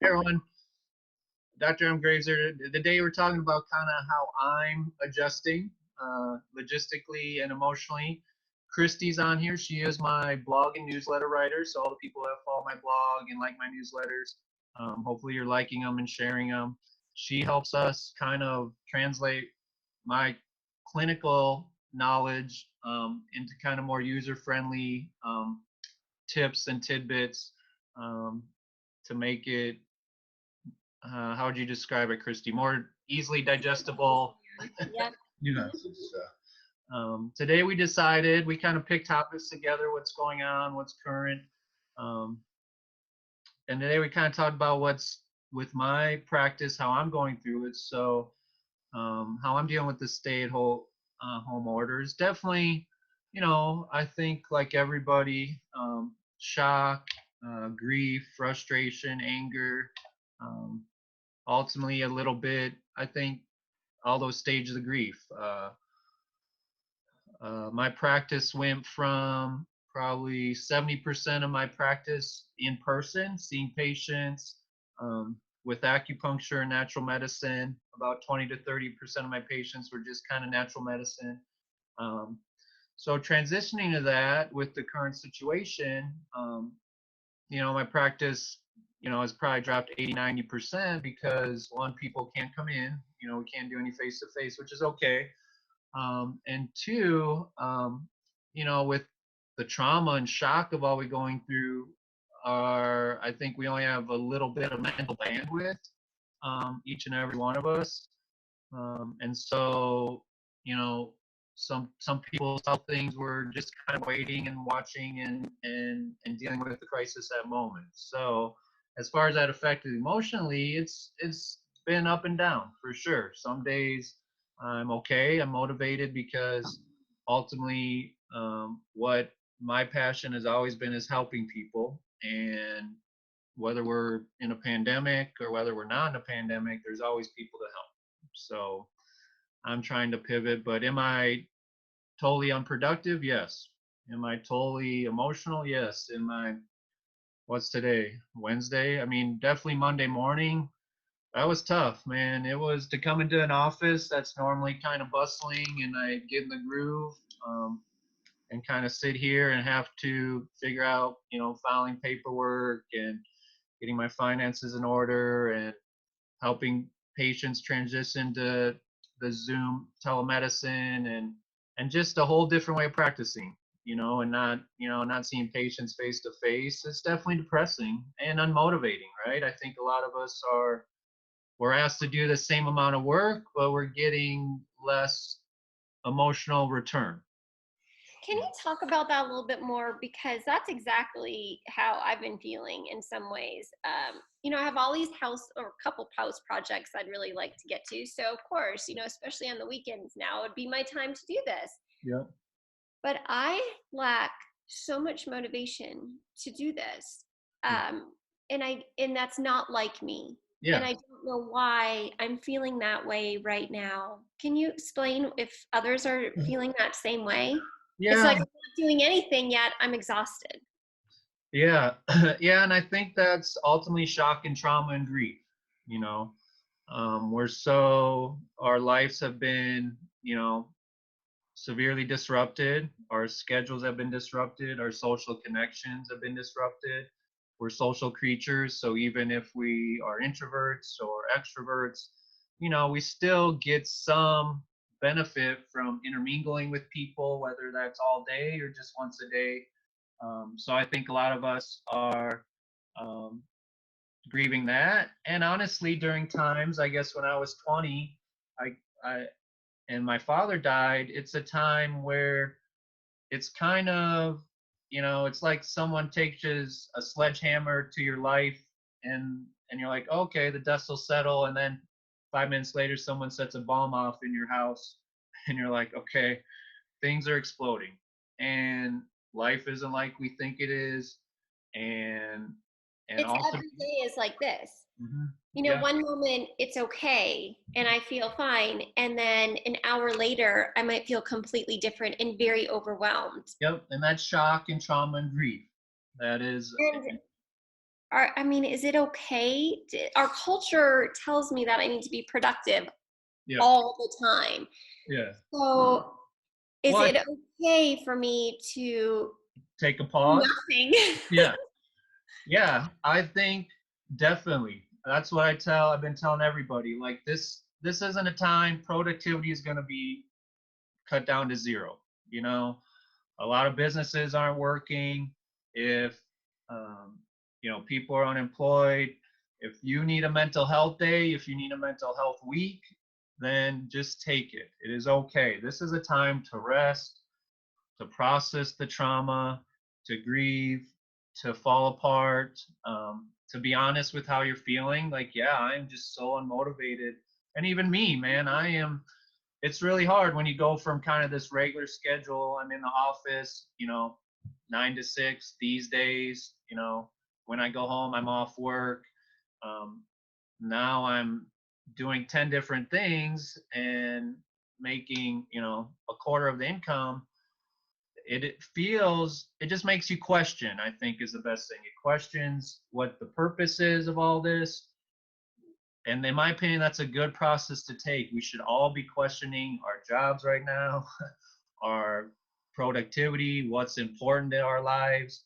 Hey everyone, Dr. M. Grazer. Today we're talking about kind of how I'm adjusting logistically and emotionally. Christy's on here. She is my blog and newsletter writer. So all the people that follow my blog and like my newsletters, hopefully you're liking them and sharing them. She helps us kind of translate my clinical knowledge into kind of more user-friendly tips and tidbits um, to make it how would you describe it, Christy? More easily digestible. Yeah. Yes. Today we decided we kind of picked topics together, what's going on, what's current, um, and today we kind of talked about what's with my practice, how I'm going through it. So how I'm dealing with the stay-at-home home orders. Definitely, I think like everybody, shock, grief, frustration, anger. Um, Ultimately a little bit, I think, all those stages of grief. My practice went from probably 70% of my practice in person, seeing patients with acupuncture and natural medicine. About 20 to 30% of my patients were just kind of natural medicine. Um, so transitioning to that with the current situation, my practice, has probably dropped 80, 90% because one, people can't come in, we can't do any face to face, which is okay. And two, with the trauma and shock of all we're going through, I think we only have a little bit of mental bandwidth, each and every one of us. And so, you know, some people saw things were just kind of waiting and watching and dealing with the crisis at moment. So as far as that affected emotionally, it's been up and down for sure. Some days I'm okay, I'm motivated because ultimately what my passion has always been is helping people. And whether we're in a pandemic or whether we're not in a pandemic, there's always people to help. So I'm trying to pivot, but am I totally unproductive? Yes. Am I totally emotional? Yes. What's today? Wednesday? I mean, definitely Monday morning. That was tough, man. It was to come into an office that's normally kind of bustling and I get in the groove and kind of sit here and have to figure out, filing paperwork and getting my finances in order and helping patients transition to the Zoom telemedicine and just a whole different way of practicing, and not seeing patients face to face. It's definitely depressing and unmotivating, right? I think a lot of us we're asked to do the same amount of work, but we're getting less emotional return. Can you talk about that a little bit more? Because that's exactly how I've been feeling in some ways. I have all these house or couple house projects I'd really like to get to. So, of course, especially on the weekends now, would be my time to do this. Yeah. But I lack so much motivation to do this. Yeah. And that's not like me. And Yeah. I don't know why I'm feeling that way right now. Can you explain if others are feeling that same way? It's Yeah. like I'm not doing anything yet. I'm exhausted. Yeah. Yeah. And I think that's ultimately shock and trauma and grief. You know, our lives have been, severely disrupted. Our schedules have been disrupted. Our social connections have been disrupted. We're social creatures. So even if we are introverts or extroverts, we still get some benefit from intermingling with people, whether that's all day or just once a day. So I think a lot of us are um, grieving that. And honestly, during times, I guess when I was 20, I and my father died, it's a time where it's kind of, it's like someone takes a sledgehammer to your life and you're like, okay, the dust will settle. And then 5 minutes later, someone sets a bomb off in your house and you're like, okay, things are exploding and life isn't like we think it is. And, and It's also, every day is like this. mhm, yeah, One moment it's okay and I feel fine. And then an hour later, I might feel completely different and very overwhelmed. yep. And that's shock and trauma and grief. That is, And I mean, is it okay? Our culture tells me that I need to be productive Yeah. all the time. Yeah. So is Well, it okay for me to take a do pause. nothing? Yeah. Yeah. I think definitely. That's what I've been telling everybody. Like this isn't a time productivity is going to be cut down to zero. You know, a lot of businesses aren't working. If people are unemployed, if you need a mental health day, if you need a mental health week, then just take it. It is okay. This is a time to rest, to process the trauma, to grieve, to fall apart, to be honest with how you're feeling. Like, yeah, I'm just so unmotivated. And even me, man, it's really hard when you go from kind of this regular schedule. I'm in the office, 9 to 6 these days. When I go home, I'm off work. Um, Now I'm doing 10 different things and making, a quarter of the income. It just makes you question, I think is the best thing. It questions what the purpose is of all this. And in my opinion, that's a good process to take. We should all be questioning our jobs right now, our productivity, what's important in our lives.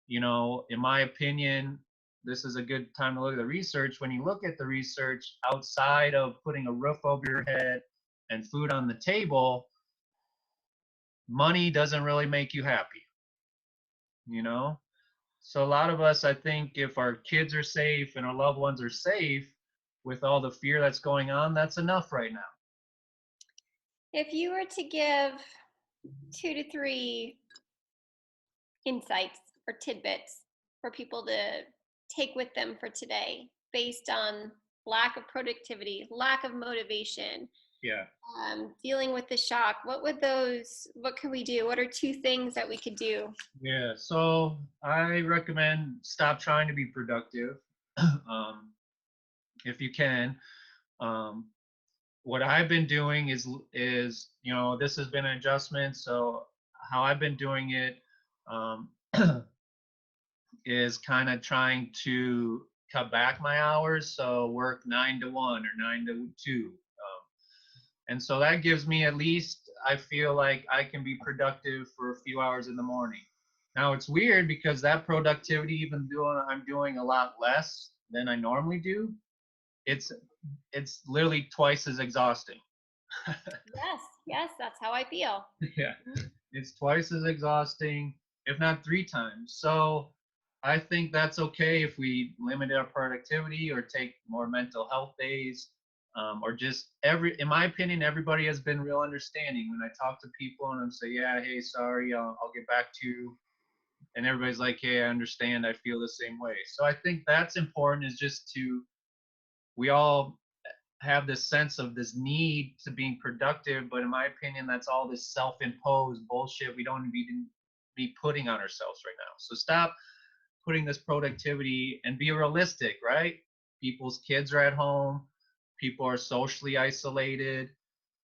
In my opinion, this is a good time to look at the research. When you look at the research outside of putting a roof over your head and food on the table, money doesn't really make you happy, you know? So a lot of us, I think, if our kids are safe and our loved ones are safe with all the fear that's going on, that's enough right now. If you were to give 2 to 3 insights or tidbits for people to take with them for today based on lack of productivity, lack of motivation, Yeah. dealing with the shock, what could we do? What are 2 things that we could do? Yeah. So I recommend stop trying to be productive, if you can. Um, what I've been doing is this has been an adjustment. So how I've been doing it, um, is kind of trying to cut back my hours. So work 9 to 1 or 9 to 2. And so that gives me at least, I feel like I can be productive for a few hours in the morning. Now it's weird because that productivity, even though I'm doing a lot less than I normally do, it's it's literally twice as exhausting. Yes, yes, that's how I feel. Yeah, it's twice as exhausting, if not 3 times. So I think that's okay if we limit our productivity or take more mental health days, or just in my opinion, everybody has been real understanding when I talk to people and I say, yeah, hey, sorry, I'll get back to you. And everybody's like, hey, I understand. I feel the same way. So I think that's important is just we all have this sense of this need to being productive, but in my opinion, that's all this self-imposed bullshit we don't be putting on ourselves right now. So stop putting this productivity and be realistic, right? People's kids are at home, people are socially isolated,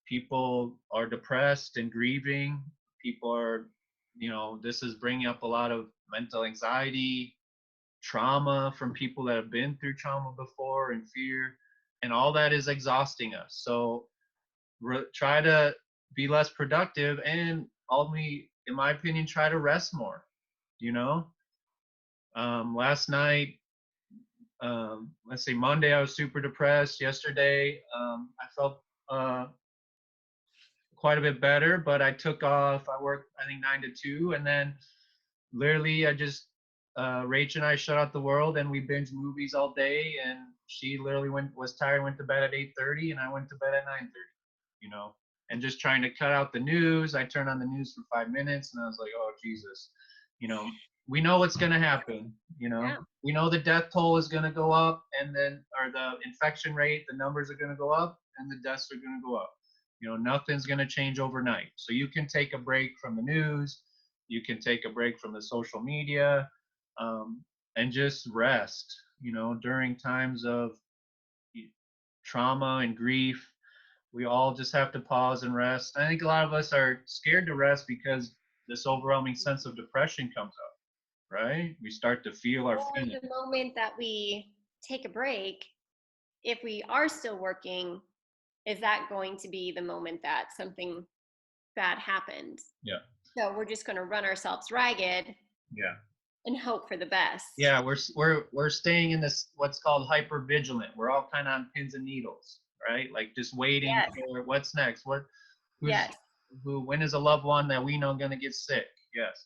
people are depressed and grieving, people are, this is bringing up a lot of mental anxiety, trauma from people that have been through trauma before and fear, and all that is exhausting us. So try to be less productive and ultimately, in my opinion, try to rest more. you know Last night, let's say Monday, I was super depressed. Yesterday, I felt quite a bit better, but I took off. I worked, I think, 9 to 2, and then literally I just Rach and I shut out the world and we binged movies all day. And she literally was tired, went to bed at 8:30, and I went to bed at 9:30. You know, and just trying to cut out the news. I turned on the news for 5 minutes, and I was like, oh Jesus, you know, we know what's gonna happen. Yeah. We know the death toll is gonna go up, and then or the infection rate, the numbers are gonna go up, and the deaths are gonna go up. Nothing's gonna change overnight. So you can take a break from the news, you can take a break from the social media, and just rest. During times of trauma and grief, we all just have to pause and rest. I think a lot of us are scared to rest because this overwhelming sense of depression comes up. right? We start to feel our Or feelings. the moment that we take a break, if we are still working, is that going to be the moment that something bad happened? Yeah. So we're just going to run ourselves ragged Yeah. and hope for the best. Yeah, we're staying in this what's called hyper vigilant. We're all kind of on pins and needles, right? Like just waiting Yes, for what's next. Who's yes. who? When is a loved one that we know going to get sick? Yes,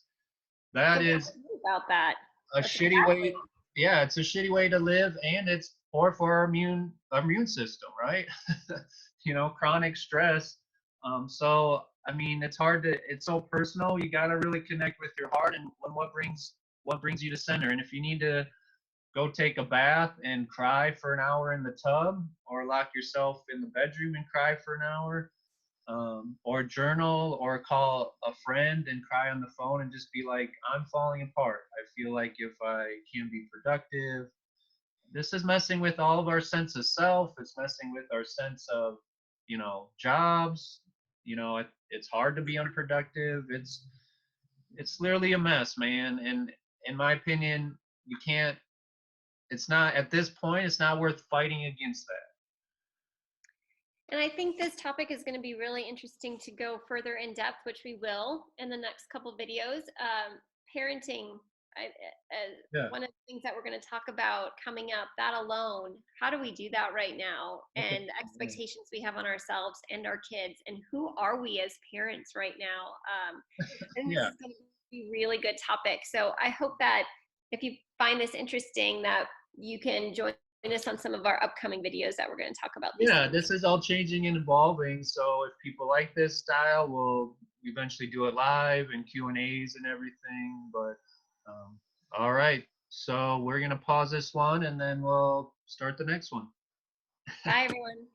that So what is do you do about that? a That's shitty exactly. way. Yeah, it's a shitty way to live, and it's poor for our immune system, right? Chronic stress. So I mean, it's hard to. It's so personal. You got to really connect with your heart and what brings you to center. And if you need to go take a bath and cry for an hour in the tub, or lock yourself in the bedroom and cry for an hour, or journal, or call a friend and cry on the phone and just be like, I'm falling apart. I feel like if I can be productive, this is messing with all of our sense of self. It's messing with our sense of, jobs. It's hard to be unproductive. It's literally a mess, man. And in my opinion, you can't. It's not at this point. It's not worth fighting against that. And I think this topic is going to be really interesting to go further in depth, which we will in the next couple videos. Parenting, as Yeah. one of the things that we're going to talk about coming up, that alone, how do we do that right now? And the expectations we have on ourselves and our kids, and who are we as parents right now? And this Yeah. is going to be a really good topic. So I hope that if you find this interesting, that you can join us on some of our upcoming videos that we're going to talk about these Yeah, things. this is all changing and evolving. So if people like this style, we'll eventually do it live and Q&As and everything. But all right, so we're gonna pause this one and then we'll start the next one. Bye, everyone.